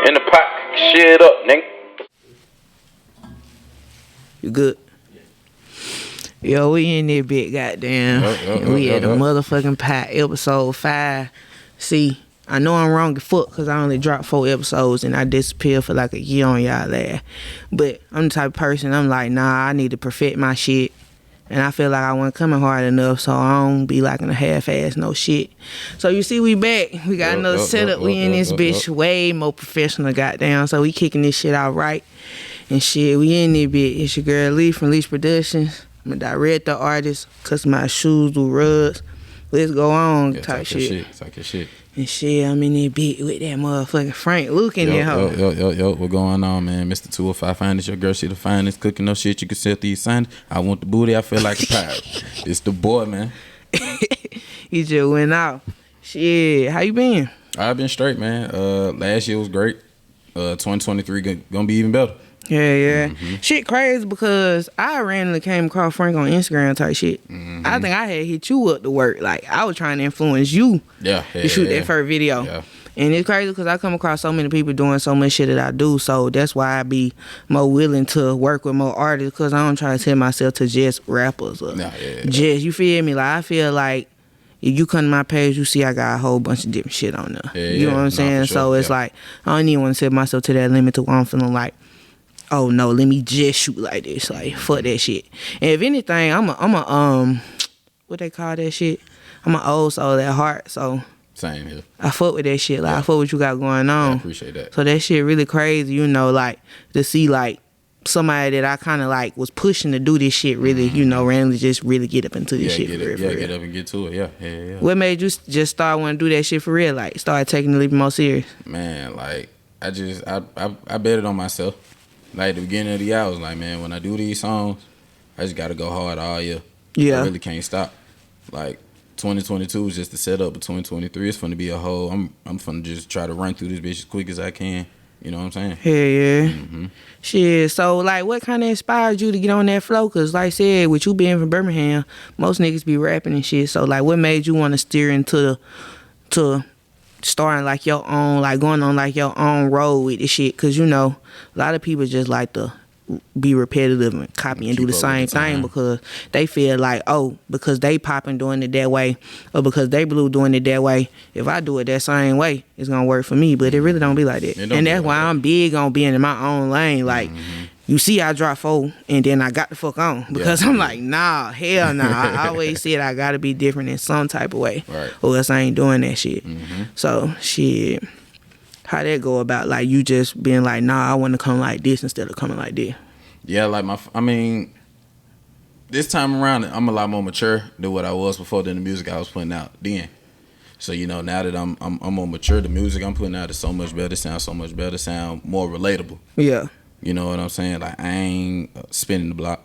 In the pot, shit up, nigga. You good? Yo, we in there big goddamn. We at the motherfucking pot, episode 5. See, I know I'm wrong as fuck because I only dropped 4 episodes and I disappeared for like a year on y'all ass. But I'm the type of person, I'm like, nah, I need to perfect my shit. And I feel like I wasn't coming hard enough, so I don't be like in a half-ass no shit. So you see, we back. We got another setup. We in this bitch way more professional, goddamn. So we kicking this shit out right. And shit, we in this bitch. It's your girl Lee from LESProduction. I'm a director, artist, customize shoes, do rugs. Let's go on, type shit. Talk your shit. And shit, I'm in there bitch with that motherfucking Frank Luke in there, hoe. Yo, what going on, man? Mr. 205 Finest, your girl, she the finest. Cooking no shit, you can sell these signs. I want the booty, I feel like a pirate. It's the boy, man. He just went out. Shit, how you been? I've been straight, man. Last year was great. 2023 gonna be even better. Yeah. Shit crazy because I randomly came across Frank on Instagram type shit. I think I had hit you up to work. Like, I was trying to influence you to shoot that first video. Yeah. And it's crazy because I come across so many people doing so much shit that I do. So that's why I be more willing to work with more artists because I don't try to tell myself to just rappers or just, you feel me? Like, I feel like if you come to my page, you see I got a whole bunch of different shit on there. You know what I'm saying? Sure. So it's like, I don't even want to set myself to that limit to where I'm feeling like, oh no, let me just shoot like this. Like, fuck that shit. And if anything, I'm a what they call that shit? I'm an old soul at heart, so same here. I fuck with that shit. Like, I fuck what you got going on. I appreciate that. So that shit really crazy, you know, like, to see like somebody that I kind of like was pushing to do this shit really, you know, randomly just really get up into this shit for real. Get up and get to it. Yeah. What made you just start wanting to do that shit for real? Like, start taking it a little bit more serious? Man, like, I bet it on myself. Like, at the beginning of the year, I was like, man, when I do these songs, I just got to go hard all year. Yeah. I really can't stop. Like, 2022 is just the setup, but 2023 is finna be a whole, I'm finna just try to run through this bitch as quick as I can. You know what I'm saying? Hell yeah. Shit, so, like, what kind of inspired you to get on that flow? Because, like I said, with you being from Birmingham, most niggas be rapping and shit. So, like, what made you want to steer into starting like your own, like going on like your own road with this shit? Because, you know, a lot of people just like to be repetitive and copy and do the same thing because they feel like, oh, because they popping doing it that way or because they blue doing it that way, if I do it that same way, it's gonna work for me. But it really don't be like that. And that's why I'm big on being in my own lane. Like, you see I drop 4 and then I got the fuck on because I'm like, nah, hell nah. I always said I gotta be different in some type of way or else I ain't doing that shit. So shit, how that go about, like, you just being like, nah, I want to come like this instead of coming like this? Yeah, like this time around, I'm a lot more mature than what I was before than the music I was putting out then. So, you know, now that I'm more mature, the music I'm putting out is so much better, sounds so much better, sound more relatable. Yeah. You know what I'm saying? Like, I ain't spinning the block.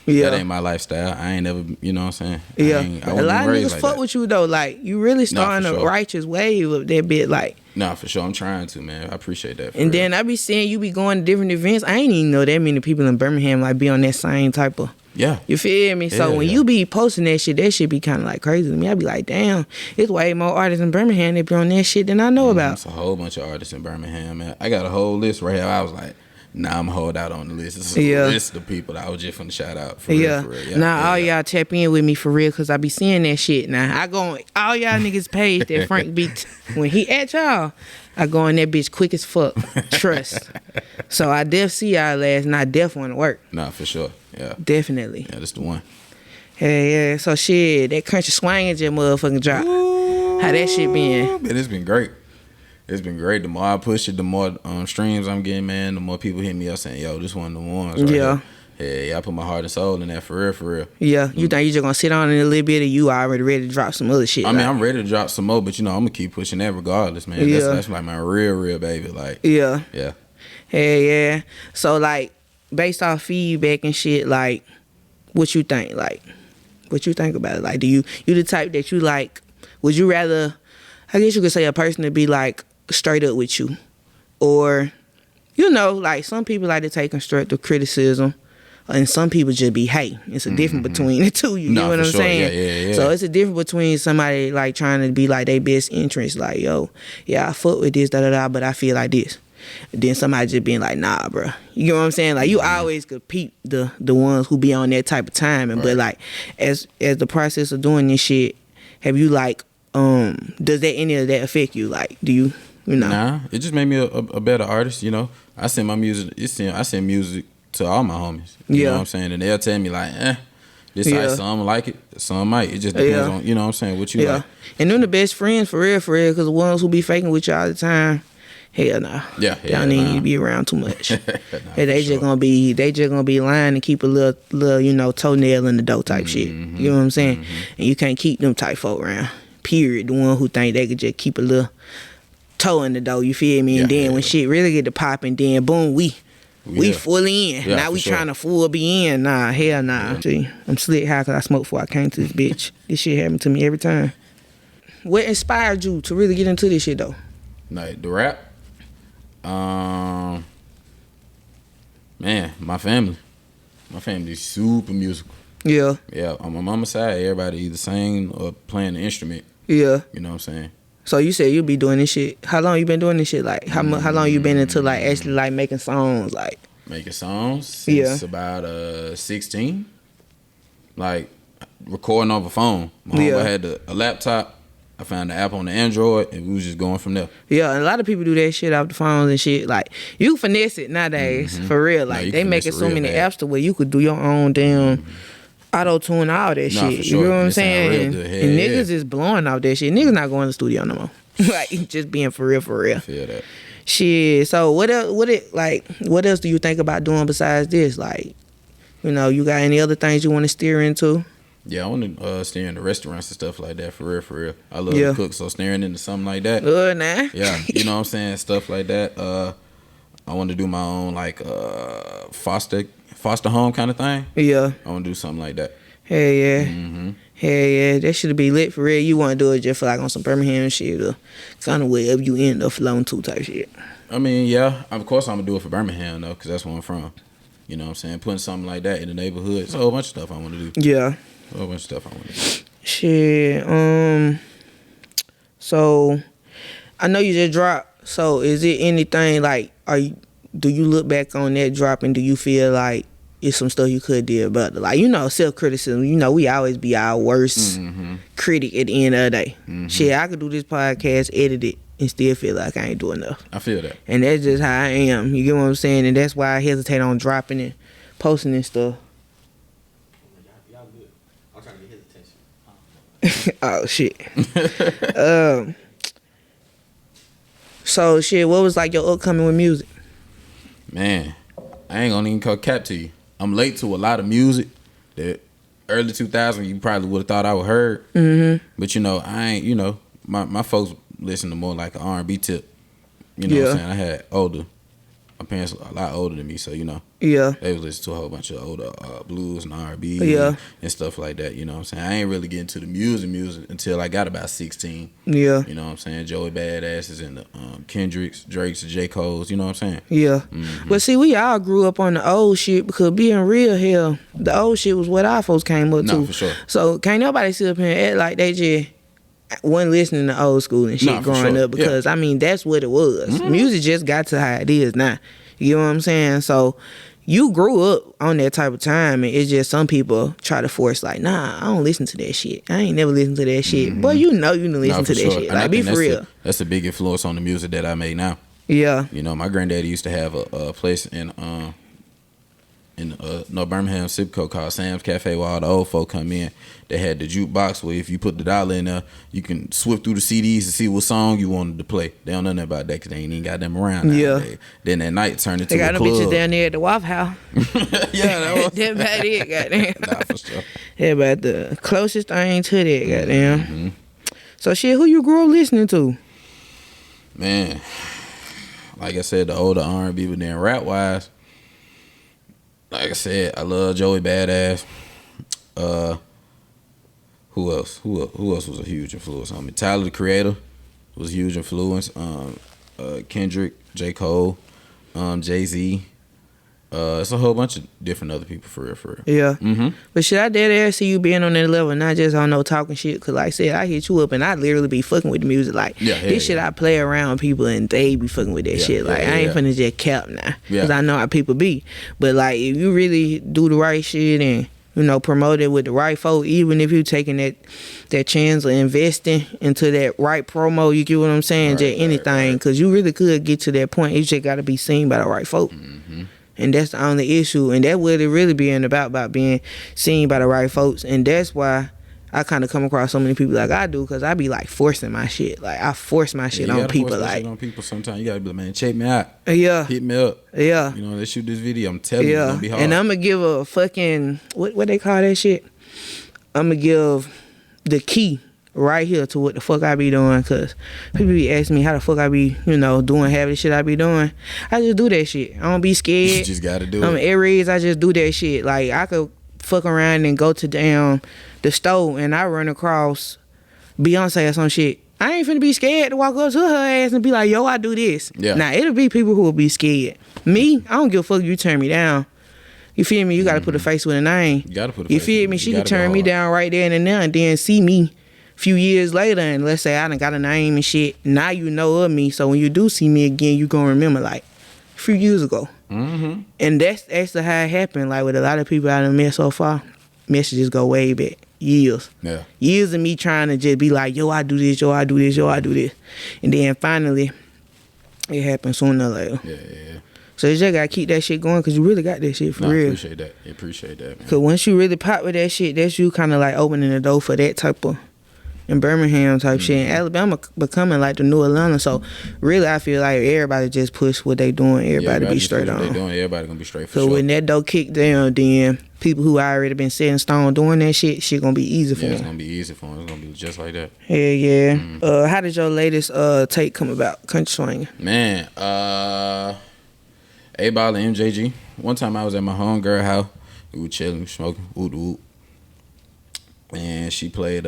Yeah. That ain't my lifestyle. I ain't never, you know what I'm saying? Yeah. A lot of niggas fuck with you, though. Like, you really starting a righteous wave of that bit, like. Nah, for sure. I'm trying to, man. I appreciate that. And then I be seeing you be going to different events. I ain't even know that many people in Birmingham, like, be on that same type of. Yeah. You feel me? So when you be posting that shit be kind of like crazy to me. I be like, damn, it's way more artists in Birmingham that be on that shit than I know about. It's a whole bunch of artists in Birmingham, man. I got a whole list right here. I was like, nah, I'm hold out on the list. It's a list of people that I was just finna shout out. For real. Yeah. All y'all tap in with me for real, cause I be seeing that shit. Now I go on all y'all niggas page that Frank beat when he at y'all. I go on that bitch quick as fuck. Trust. So I def see y'all last, and I def want to work. Nah, for sure. Yeah. Definitely. Yeah, that's the one. Yeah. So shit, that country swangin' just motherfucking drop. How that shit been? Man, it's been great. It's been great. The more I push it, the more streams I'm getting, man. The more people hit me up saying, yo, this one of the ones. Right here. Yeah, I put my heart and soul in that for real. Yeah, you think you just gonna sit on it a little bit, or you already ready to drop some other shit? I mean, I'm ready to drop some more, but you know, I'm gonna keep pushing that regardless, man. That's like my real baby. Like, yeah. So like, based off feedback and shit, like, what you think? Like, what you think about it? Like, you the type that you like? Would you rather? I guess you could say a person to be like straight up with you, or, you know, like, some people like to take constructive criticism, and some people just be hate. It's a difference between the two. You know what I'm saying? Yeah. So it's a difference between somebody like trying to be like their best interest, like, yo, yeah, I fuck with this, but I feel like this. then somebody just being like, nah, bro. You know what I'm saying? Like, you always could peep the ones who be on that type of time. And but like, as the process of doing this shit, have you like, does that any of that affect you? Like, do you know? Nah, it just made me a better artist. You know, I send my music. I send music to all my homies. You know what I'm saying? And they'll tell me like, this like some like it, some might. It just depends on, you know what I'm saying, what you like. And them the best friends for real, because the ones who be faking with you all the time, hell nah. Yeah, they don't need to be around too much. They just gonna be lying and keep a little you know, toenail in the dough type shit. You know what I'm saying? And you can't keep them type folk around. Period. The one who think they could just keep a little toe in the dough, you feel me? And then when shit really get to popping, then boom, we fully in. Now we trying to full be in. Nah, hell nah. See, I'm slick high because I smoked before I came to this bitch. This shit happened to me every time. What inspired you to really get into this shit though? Like the rap? Man, my family. My family's super musical. Yeah. Yeah, on my mama's side, everybody either sing or playing the instrument. Yeah. You know what I'm saying? So you said you be doing this shit. How long you been doing this shit? Like how long you been into like actually like making songs? Like making songs since about 16. Like recording off a phone. My homeboy had a laptop. I found the app on the Android and we was just going from there. Yeah, and a lot of people do that shit off the phones and shit. Like you finesse it nowadays for real. Like they making so many apps to where you could do your own damn auto-tune, all that shit. Sure. You know what I'm saying? And niggas is blowing off that shit. Niggas not going to the studio no more. Like just being for real. I feel that. Shit. So what else do you think about doing besides this? Like, you know, you got any other things you want to steer into? Yeah, I want to steer into restaurants and stuff like that, for real. I love to cook, so steering into something like that. Good, nah. Yeah, you know what I'm saying? Stuff like that. I want to do my own, like, foster home kind of thing. Yeah. I want to do something like that. Hell yeah. Hell yeah. That should be lit for real. You want to do it just for, like, on some Birmingham shit or kind of wherever you end up flowing to type shit. I mean, yeah. Of course, I'm going to do it for Birmingham, though, because that's where I'm from. You know what I'm saying? Putting something like that in the neighborhood. It's a whole bunch of stuff I want to do. Yeah. A whole bunch of stuff I want to do. Shit. So I know you just dropped. So is it anything like do you look back on that drop and do you feel like it's some stuff you could do about it? Like, you know, self-criticism. You know, we always be our worst critic at the end of the day. Shit, I could do this podcast, edit it, and still feel like I ain't doing enough. I feel that. And that's just how I am. You get what I'm saying? And that's why I hesitate on dropping and posting and stuff. Oh shit. So shit, what was like your upcoming with music? Man, I ain't gonna even call cap to you. I'm late to a lot of music that early 2000s you probably would have thought I would heard. But you know, I ain't. You know, my folks listen to more like an R&B tip. You know what I'm saying? I had my parents are a lot older than me, so you know. Yeah. They was listening to a whole bunch of older blues and R&B and stuff like that, you know what I'm saying? I ain't really getting to the music until I got about 16. Yeah. You know what I'm saying? Joey Badasses and the Kendricks, Drakes, J. Cole's, you know what I'm saying? Yeah. But see, we all grew up on the old shit because being real, hell, the old shit was what our folks came up to. No, for sure. So can't nobody sit up here and act like they just wasn't listening to old school and shit growing up because, I mean, that's what it was. Music just got to how it is now. You know what I'm saying? So you grew up on that type of time, and it's just some people try to force like, nah, I don't listen to that shit. I ain't never listened to that shit. But you know you didn't listen to that shit. Like, be for real. That's a big influence on the music that I make now. Yeah. You know, my granddaddy used to have a place in Birmingham Sipco called Sam's Cafe where all the old folk come in. They had the jukebox where if you put the dollar in there, you can swift through the CDs to see what song you wanted to play. They don't know nothing about that because they ain't even got them around. Yeah. Then at night turned into a club. They got them bitches down there at the Waffle House. Yeah, that about it, goddamn. Nah, for sure. Yeah, about the closest thing to that, goddamn. So shit, who you grew up listening to? Man, like I said, the older R&B, but then rap wise, like I said, I love Joey Badass. Who else? Who else was a huge influence on me? Tyler the Creator was a huge influence. Kendrick, J. Cole, Jay-Z. It's a whole bunch of different other people for real. Yeah. Mm-hmm. But shit, I dead ass see you being on that level, not just on no talking shit. Cause like I said, I hit you up and I literally be fucking with the music. Like this shit, I play around people and they be fucking with that shit. Like I ain't finna just cap now, cause I know how people be. But like if you really do the right shit and you know promote it with the right folk, even if you taking that chance of investing into that right promo, you get what I'm saying? Just anything, cause you really could get to that point. You just gotta be seen by the right folk. Mm-hmm. And that's the only issue. And that's what it really being about being seen by the right folks. And that's why I kind of come across so many people like I do, because I be like forcing my shit. Like I force my shit on people. Like shit on people sometimes. You gotta be like, man, check me out. Yeah. Hit me up. Yeah. You know, let's shoot this video. I'm telling you, it's gonna be hard. And I'm gonna give a fucking what they call that shit? I'm gonna give the key right here to what the fuck I be doing, because people be asking me how the fuck I be, you know, doing half the shit I be doing. I just do that shit. I don't be scared. You just gotta do I'm it. Aries, I just do that shit. Like I could fuck around and go to the store and I run across Beyonce or some shit. I ain't finna be scared to walk up to her ass and be like, yo, I do this. Yeah. Now it'll be people who will be scared. Me, I don't give a fuck if you turn me down. You feel me? You gotta put a face with a name. You gotta put a face. You feel me? She could turn me down right there and there and then see me few years later, and let's say I done got a name and shit. Now you know of me, so when you do see me again, you gonna remember like a few years ago. Mm-hmm. And that's actually how it happened. Like with a lot of people I done met so far, messages go way back, years. Yeah. Years of me trying to just be like, yo, I do this, yo, I do this, yo, I do this, and then finally, it happened sooner or later. Yeah. So you just gotta keep that shit going, cause you really got that shit for real. I appreciate that, man. Cause once you really pop with that shit, that's you kind of like opening the door for that type of. In Birmingham type shit. And Alabama becoming like the new Atlanta. So really I feel like everybody just push what they doing. Everybody be straight on. What they doing, everybody gonna be straight for so sure. When that door kick down, then people who already been set in stone doing that shit gonna be easy for them. It's gonna be easy for them. It's gonna be just like that. Hell yeah. How did your latest take come about? Country swinging. Man, A-Ball and MJG. One time I was at my homegirl house. We were chilling, smoking, woot. And she played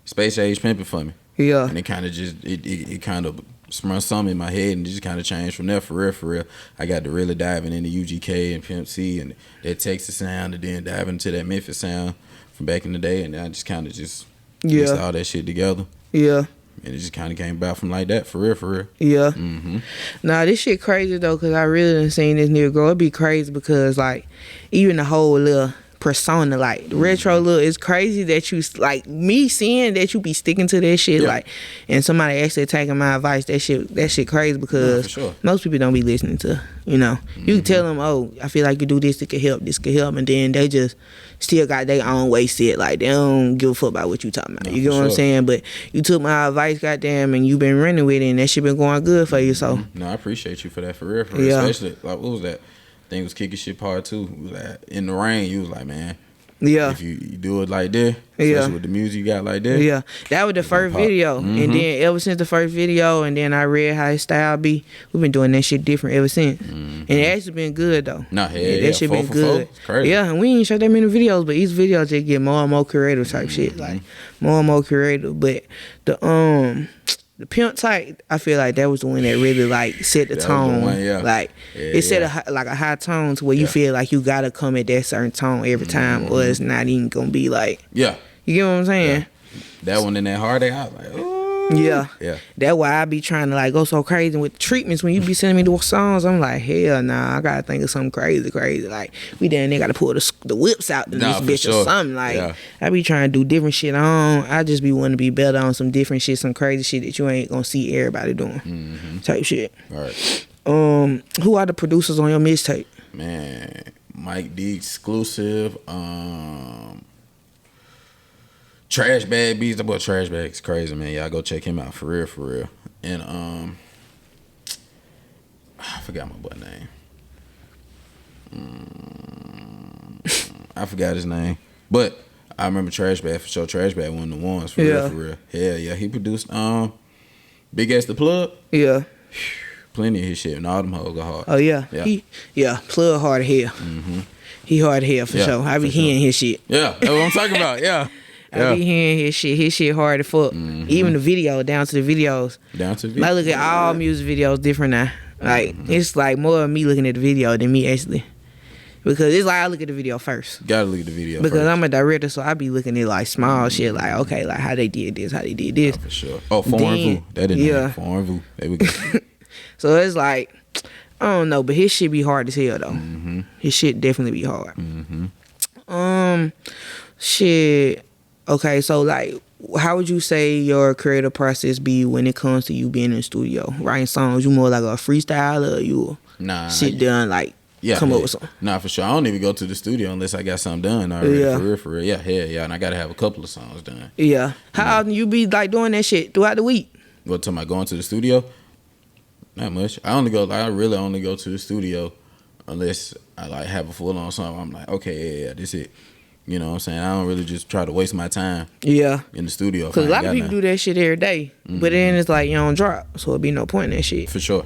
Space Age Pimpin' for me. Yeah. And it kind of just, it kind of sprung something in my head and it just kind of changed from there for real. I got to really diving into UGK and Pimp C and that Texas sound and then diving into that Memphis sound from back in the day. And I just kind of just mixed all that shit together. Yeah. And it just kind of came about from like that, for real. Yeah. Mm-hmm. Nah, this shit crazy though, because I really done seen this nigga grow. It be crazy because like, even the whole little persona, like the retro look, it's crazy that you like me seeing that you be sticking to that shit, like, and somebody actually taking my advice. That shit crazy because most people don't be listening to, you know. You can tell them, oh, I feel like you do this, it could help, and then they just still got their own way set. Like they don't give a fuck about what you talking about. You get what I'm saying? But you took my advice, goddamn, and you been running with it, and that shit been going good for you. So no, I appreciate you for that, for real. Especially like, what was that? Thing was kicking shit part 2. Like, in the rain, you was like, man, if you do it like that, especially with the music you got like that. That was the first video, and then ever since the first video, and then I read how his style be, we've been doing that shit different ever since, and it actually been good though. That shit been good. Crazy. And we ain't shot that many videos, but each video just get more and more creative type shit, like more and more creative. But the Pimp type, I feel like that was the one that really like set the tone. Like it set a high tone to where you feel like you gotta come at that certain tone every time, or it's not even gonna be like. You get what I'm saying? That one in that hard day, I was like, oh. That's why I be trying to like go so crazy with the treatments. When you be sending me the songs, I'm like, hell nah, I gotta think of something crazy. Like we then they gotta pull the whips out in this bitch or something. Like I be trying to do different shit I just be wanting to be better on some different shit, some crazy shit that you ain't gonna see everybody doing. Type shit. All right. Who are the producers on your mixtape? Man, Mike D exclusive. Trash Bag Beats. That boy Trash Bag is crazy, man. Y'all go check him out for real. And I forgot my boy name. I forgot his name, but I remember Trash Bag for sure. Trash Bag one of the ones for real. Hell yeah, he produced BigxThaPlug. Plenty of his shit, and all them hoes go hard. Oh yeah. Plug hard as hell. He hard as hell for sure. I be hearing his shit. That's what I'm talking about. I be hearing his shit hard as fuck. Even the video, down to the videos. Like, look at all music videos different now. Like it's like more of me looking at the video than me actually. Because it's like I look at the video first. Gotta look at the video because first. I'm a director, so I be looking at like small shit, like okay, like how they did this, how they did this. Oh, for sure. Oh, foreign view. That didn't foreign view. There we go. So it's like I don't know, but his shit be hard as hell though. His shit definitely be hard. Shit. Okay, so like, how would you say your creative process be when it comes to you being in the studio writing songs? You more like a freestyler, or you sit down like come up with something? Nah, for sure. I don't even go to the studio unless I got something done already. For real. Yeah. And I gotta have a couple of songs done. Yeah. How often you be like doing that shit throughout the week? What time I going to the studio? Not much. I really only go to the studio unless I like have a full on song. I'm like, okay, yeah, this it. You know what I'm saying? I don't really just try to waste my time. In the studio. Because a lot of people do that shit every day, but then it's like you don't drop, so it'd be no point in that shit. For sure.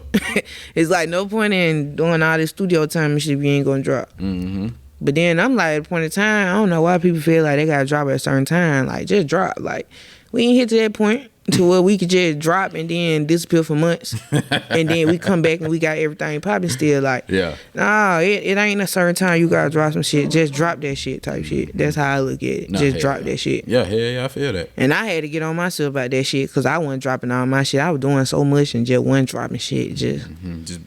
It's like no point in doing all this studio time and shit if you ain't gonna drop. But then I'm like, at a point in time, I don't know why people feel like they gotta drop at a certain time. Like just drop. Like we ain't hit to that point to where we could just drop and then disappear for months, and then we come back and we got everything popping still. Like, nah, it ain't a certain time you gotta drop some shit. Just drop that shit type shit. That's how I look at it. Just drop that shit. Yeah, I feel that. And I had to get on myself about that shit because I wasn't dropping all my shit. I was doing so much and just wasn't dropping shit. Just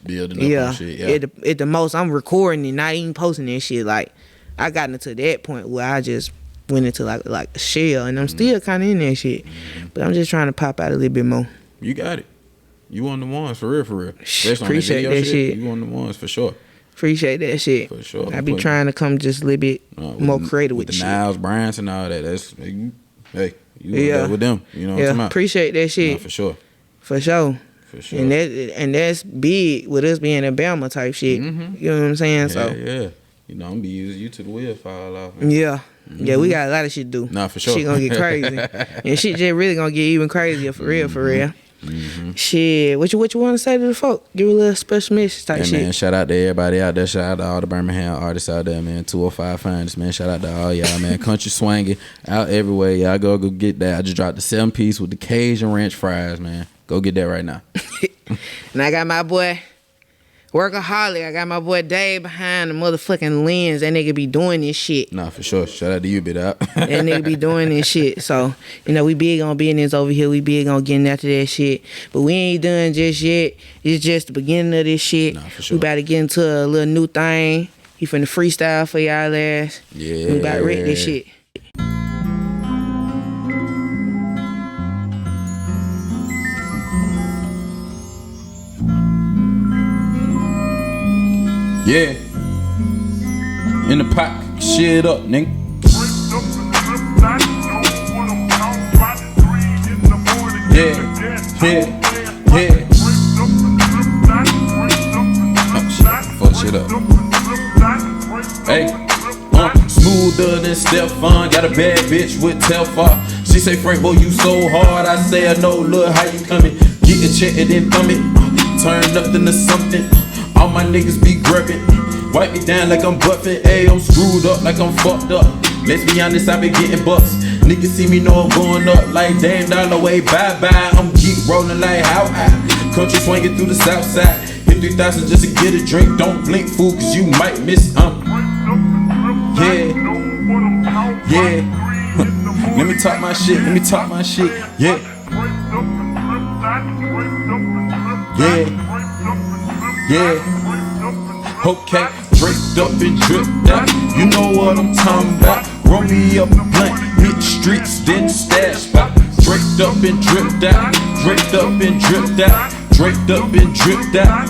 building up on shit. Yeah. At the most, I'm recording and not even posting that shit. Like, I got into that point where I just went into like a shell, and I'm still kind of in that shit, but I'm just trying to pop out a little bit more. You got it. You one of the ones for real. Appreciate that shit. You one of the ones for sure. Appreciate that shit. For sure. I be trying to come just a little bit more creative with the shit. Niles, Bryants, and all that. That's you with them. You know what I'm talking about. Appreciate that shit. For sure. For sure. And that's big with us being in Bama type shit. You know what I'm saying? Yeah. You know, I'm gonna be using you till the wheels fall off. Yeah. Yeah, we got a lot of shit to do. Nah, for sure. Shit gonna get crazy. And shit just really gonna get even crazier for real. Shit, what you want to say to the folk? Give a little special message type shit. Man, shout out to everybody out there. Shout out to all the Birmingham artists out there, man. 205 Finest, man. Shout out to all y'all, man. Country Swangin out everywhere. Y'all go get that. I just dropped the 7-piece with the Cajun Ranch fries, man. Go get that right now. And I got my boy Workaholic. I got my boy Dave behind the motherfucking lens. That nigga be doing this shit. Nah, for sure. Shout out to you, bit out. That nigga be doing this shit. So, you know, we big on business over here. We big on getting after that shit. But we ain't done just yet. It's just the beginning of this shit. Nah, for sure. We about to get into a little new thing. He finna freestyle for y'all ass. Yeah. We about to wreck this shit. Yeah. In the pot, shit up, nigga. Yeah. Oh, shit. Fuck shit up. Hey. Smoother than Stefan. Got a bad bitch with Telfar. She say, Frank, boy, you so hard. I say, I know, look how you coming. Get a check and then thumb it. Turn up into something. All my niggas be gripping. Wipe me down like I'm buffing. Ayy, I'm screwed up like I'm fucked up. Let's be honest, I been getting bucks. Niggas see me know I'm going up like damn dollar way, bye-bye. I'm keep rolling like how high. Country swinging through the south side. Hit 3,000 just to get a drink. Don't blink, fool, cause you might miss Yeah. Let me talk my shit, Yeah. Okay, draped up and dripped out. You know what I'm talking about. Roll me up a blunt, hit the streets, then stash spot. Draped up and dripped out. Draped up and dripped out. Draped up and dripped out.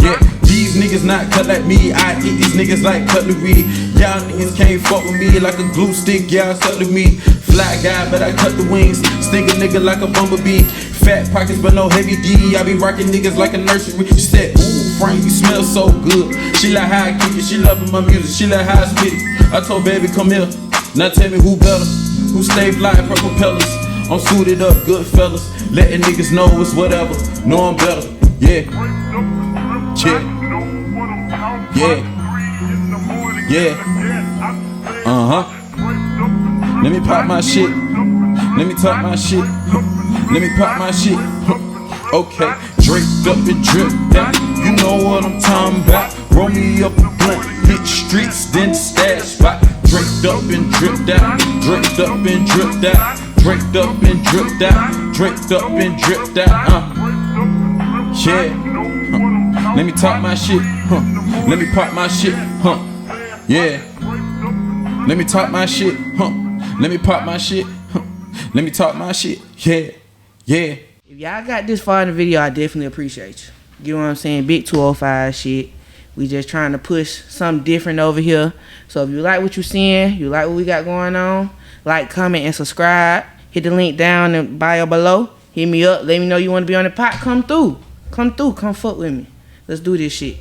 Yeah, these niggas not cut like me. I eat these niggas like cutlery. Y'all niggas can't fuck with me like a glue stick. Y'all stuck to me. Fly guy, but I cut the wings. Sting a nigga like a bumblebee. Fat pockets, but no heavy D. I be rocking niggas like a nursery. She said, ooh, Frank, you smell so good. She like how I kick it. She loving my music. She like how I spit it. I told baby, come here. Now tell me who better. Who stay flying for propellers. I'm suited up, good fellas. Letting niggas know it's whatever. Know I'm better. Yeah. Let me pop my shit. Let me talk my shit. Let me pop my shit. Okay. draped up and dripped out. You know what I'm talking about. Roll me up a blunt, hit the streets, then the stash spot. Draped up and dripped out, draped up and dripped out, draped up and dripped out, draped up and dripped out. Yeah. Let me talk my shit, Let me pop my shit, Yeah. Let me talk my shit, Let me pop my shit, Let me talk my shit, yeah, yeah. If y'all got this far in the video, I definitely appreciate you. You know what I'm saying? Big 205 shit. We just trying to push something different over here. So if you like what you're seeing, you like what we got going on, like, comment, and subscribe. Hit the link down in the bio below. Hit me up. Let me know you want to be on the pot. Come through. Come fuck with me. Let's do this shit.